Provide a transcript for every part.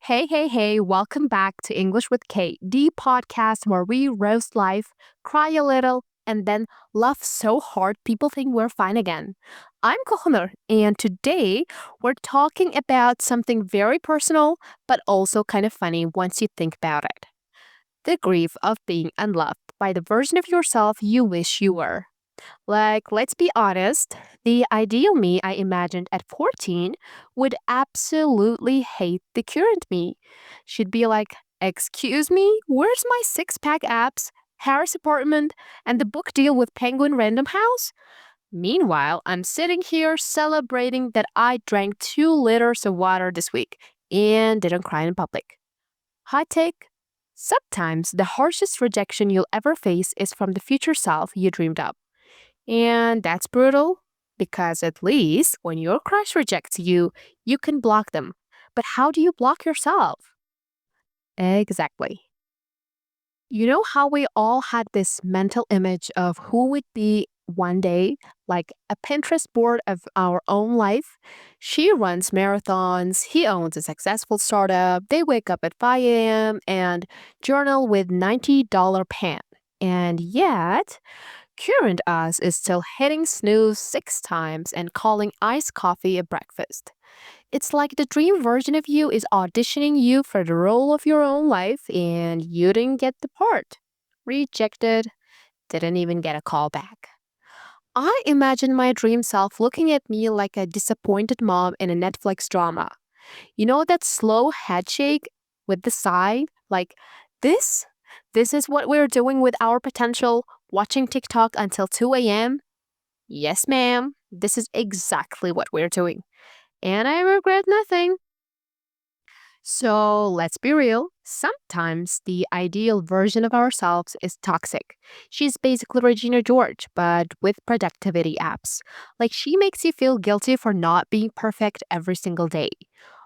Hey, hey, hey, welcome back to English with Kate, the podcast where we roast life, cry a little, and then laugh so hard people think we're fine again. I'm Kohonor, and today we're talking about something very personal, but also kind of funny once you think about it. The grief of being unloved by the version of yourself you wish you were. Like, let's be honest, the ideal me I imagined at 14 would absolutely hate the current me. She'd be like, "Excuse me, where's my six pack abs, Harris apartment, and the book deal with Penguin Random House?" Meanwhile, I'm sitting here celebrating that I drank 2 liters of water this week and didn't cry in public. Hot take? Sometimes the harshest rejection you'll ever face is from the future self you dreamed up. And that's brutal because at least when your crush rejects you, you can block them. But how do you block yourself? Exactly. You know how we all had this mental image of who would be one day, like a Pinterest board of our own life? She runs marathons, he owns a successful startup, they wake up at 5 a.m. and journal with $90 pen. And yet, current us is still hitting snooze 6 times and calling iced coffee a breakfast. It's like the dream version of you is auditioning you for the role of your own life and you didn't get the part. Rejected, didn't even get a call back. I imagine my dream self looking at me like a disappointed mom in a Netflix drama. You know that slow head shake with the sigh? Like, this? This is what we're doing with our potential, watching TikTok until 2 a.m.? Yes, ma'am. This is exactly what we're doing. And I regret nothing. So let's be real. Sometimes the ideal version of ourselves is toxic. She's basically Regina George, but with productivity apps. Like she makes you feel guilty for not being perfect every single day.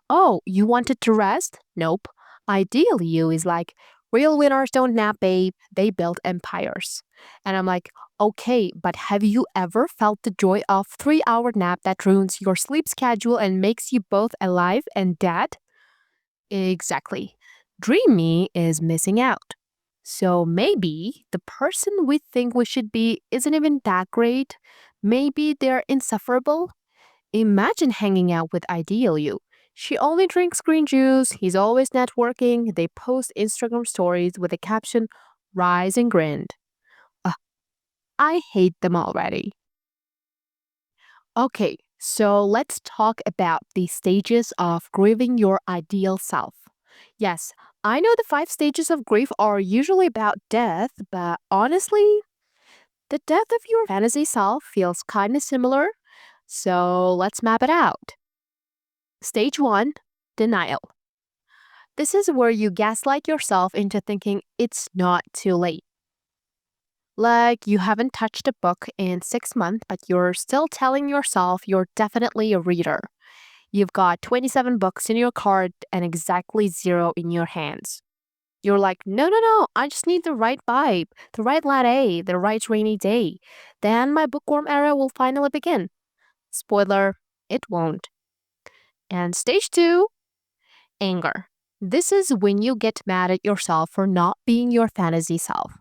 Oh, you wanted to rest? Nope. Ideal you is like, real winners don't nap, babe. They build empires. And I'm like, okay, but have you ever felt the joy of 3 hour nap that ruins your sleep schedule and makes you both alive and dead? Exactly. Dreamy is missing out. So maybe the person we think we should be isn't even that great. Maybe they're insufferable. Imagine hanging out with Ideal You. She only drinks green juice, he's always networking, they post Instagram stories with the caption, "Rise and grind." Ugh, I hate them already. Okay, so let's talk about the stages of grieving your ideal self. Yes, I know the 5 stages of grief are usually about death, but honestly, the death of your fantasy self feels kind of similar. So let's map it out. Stage 1, denial. This is where you gaslight yourself into thinking it's not too late. Like you haven't touched a book in 6 months, but you're still telling yourself you're definitely a reader. You've got 27 books in your cart and exactly zero in your hands. You're like, no, no, no, I just need the right vibe, the right latte, the right rainy day. Then my bookworm era will finally begin. Spoiler, it won't. And stage 2, anger. This is when you get mad at yourself for not being your fantasy self.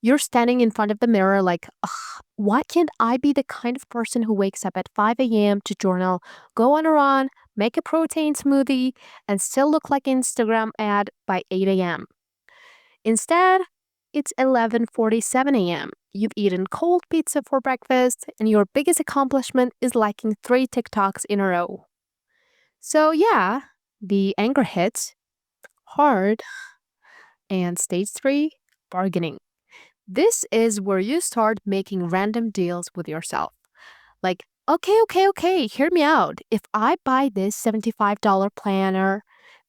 You're standing in front of the mirror like, ugh, why can't I be the kind of person who wakes up at 5 a.m. to journal, go on a run, make a protein smoothie, and still look like an Instagram ad by 8 a.m.? Instead, it's 11:47 a.m. You've eaten cold pizza for breakfast, and your biggest accomplishment is liking 3 TikToks in a row. So yeah, the anger hits hard. And stage 3, bargaining. This is where you start making random deals with yourself. Like, okay, okay, okay, hear me out. If I buy this $75 planner,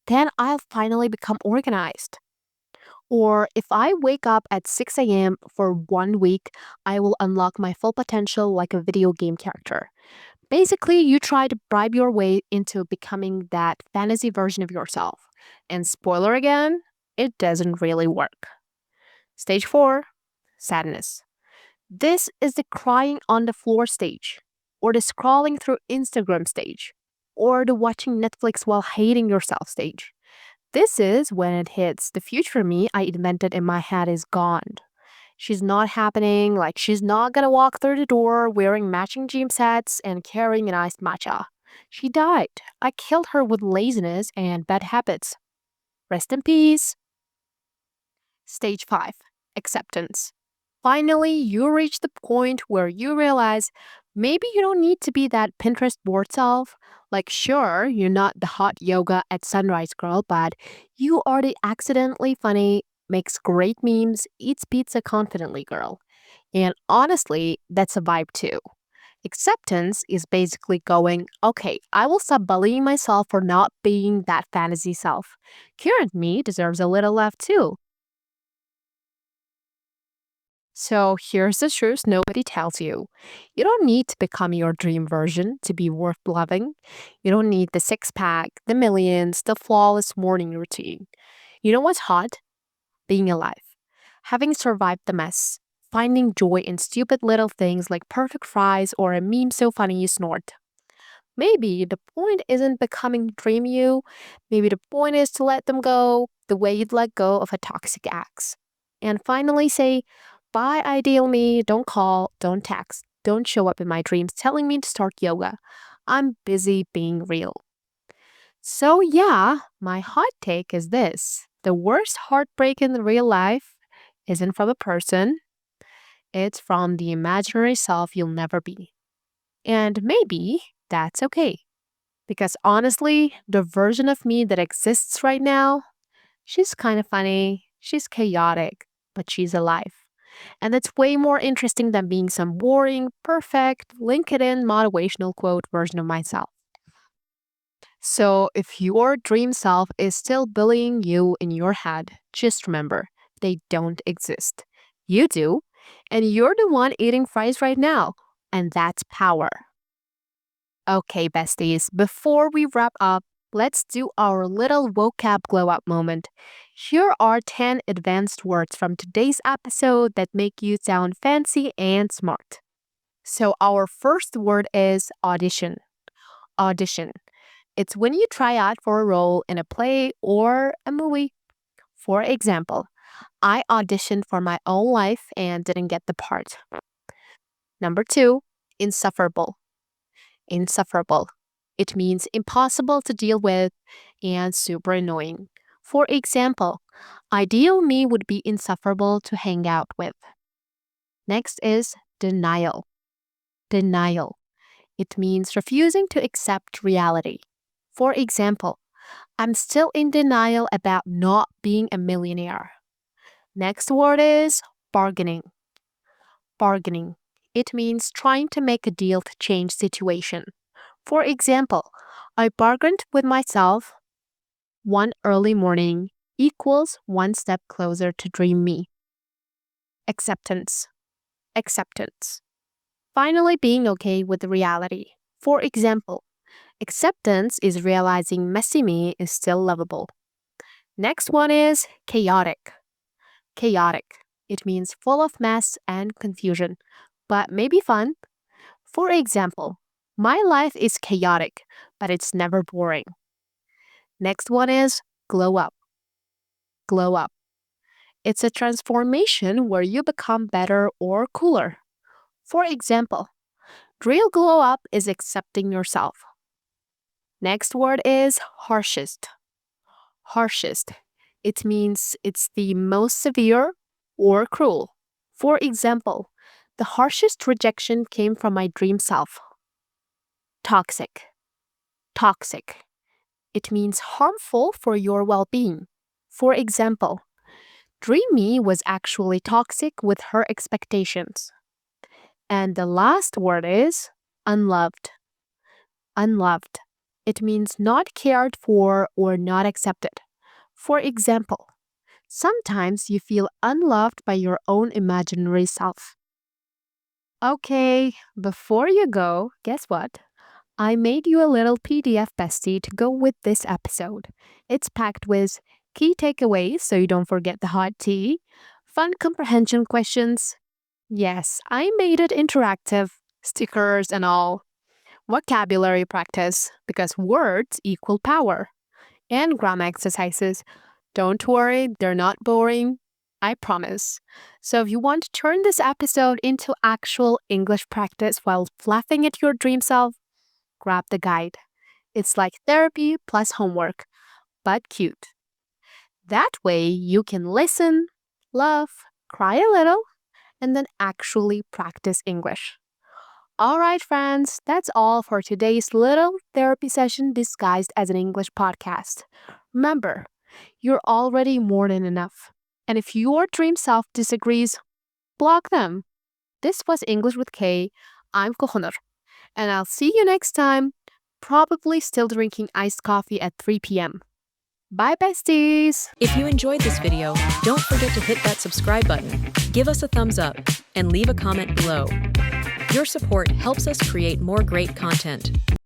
then I'll finally become organized. Or if I wake up at 6 a.m. for 1 week, I will unlock my full potential like a video game character. Basically, you try to bribe your way into becoming that fantasy version of yourself. And spoiler again, it doesn't really work. Stage 4, sadness. This is the crying on the floor stage, or the scrolling through Instagram stage, or the watching Netflix while hating yourself stage. This is when it hits the future me I invented in my head is gone. She's not happening, like she's not gonna walk through the door wearing matching gym sets and carrying an iced matcha. She died. I killed her with laziness and bad habits. Rest in peace. Stage 5. Acceptance. Finally, you reach the point where you realize maybe you don't need to be that Pinterest board self. Like, sure, you're not the hot yoga at sunrise girl, but you are the accidentally funny, makes great memes, eats pizza confidently girl. And honestly, that's a vibe too. Acceptance is basically going, okay, I will stop bullying myself for not being that fantasy self. Current me deserves a little love too. So here's the truth nobody tells you. You don't need to become your dream version to be worth loving. You don't need the six pack, the millions, the flawless morning routine. You know what's hot? Being alive. Having survived the mess. Finding joy in stupid little things like perfect fries or a meme so funny you snort. Maybe the point isn't becoming dream you. Maybe the point is to let them go the way you'd let go of a toxic ex. And finally say, bye, ideal me. Don't call, don't text, don't show up in my dreams telling me to start yoga. I'm busy being real. So, yeah, my hot take is this: the worst heartbreak in the real life isn't from a person, it's from the imaginary self you'll never be. And maybe that's okay. Because honestly, the version of me that exists right now, she's kind of funny, she's chaotic, but she's alive. And that's way more interesting than being some boring, perfect, LinkedIn motivational quote version of myself. So if your dream self is still bullying you in your head, just remember, they don't exist. You do, and you're the one eating fries right now, and that's power. Okay, besties, before we wrap up, let's do our little vocab glow up moment. Here are 10 advanced words from today's episode that make you sound fancy and smart. So, our first word is audition. Audition. It's when you try out for a role in a play or a movie. For example, I auditioned for my own life and didn't get the part. Number two, insufferable. Insufferable. It means impossible to deal with and super annoying. For example, ideal me would be insufferable to hang out with. Next is denial. Denial. It means refusing to accept reality. For example, I'm still in denial about not being a millionaire. Next word is bargaining. Bargaining. It means trying to make a deal to change situation. For example, I bargained with myself one early morning equals one step closer to dream me. Acceptance. Acceptance. Finally, being okay with the reality. For example, acceptance is realizing messy me is still lovable. Next one is chaotic. Chaotic. It means full of mess and confusion, but maybe fun. For example, my life is chaotic, but it's never boring. Next one is glow up. Glow up. It's a transformation where you become better or cooler. For example, real glow up is accepting yourself. Next word is harshest. Harshest. It means it's the most severe or cruel. For example, the harshest rejection came from my dream self. Toxic. Toxic. It means harmful for your well being. For example, Dreamy was actually toxic with her expectations. And the last word is unloved. Unloved. It means not cared for or not accepted. For example, sometimes you feel unloved by your own imaginary self. Okay, before you go, guess what? I made you a little PDF bestie to go with this episode. It's packed with key takeaways so you don't forget the hot tea, fun comprehension questions. Yes, I made it interactive, stickers and all. Vocabulary practice because words equal power. and grammar exercises. Don't worry, they're not boring. I promise. So if you want to turn this episode into actual English practice while laughing at your dream self, grab the guide. It's like therapy plus homework, but cute. That way you can listen, laugh, cry a little, and then actually practice English. All right, friends, that's all for today's little therapy session disguised as an English podcast. Remember, you're already more than enough. And if your dream self disagrees, block them. This was English with Kay. I'm Kohonur. And I'll see you next time, probably still drinking iced coffee at 3 p.m. Bye, besties! If you enjoyed this video, don't forget to hit that subscribe button, give us a thumbs up, and leave a comment below. Your support helps us create more great content.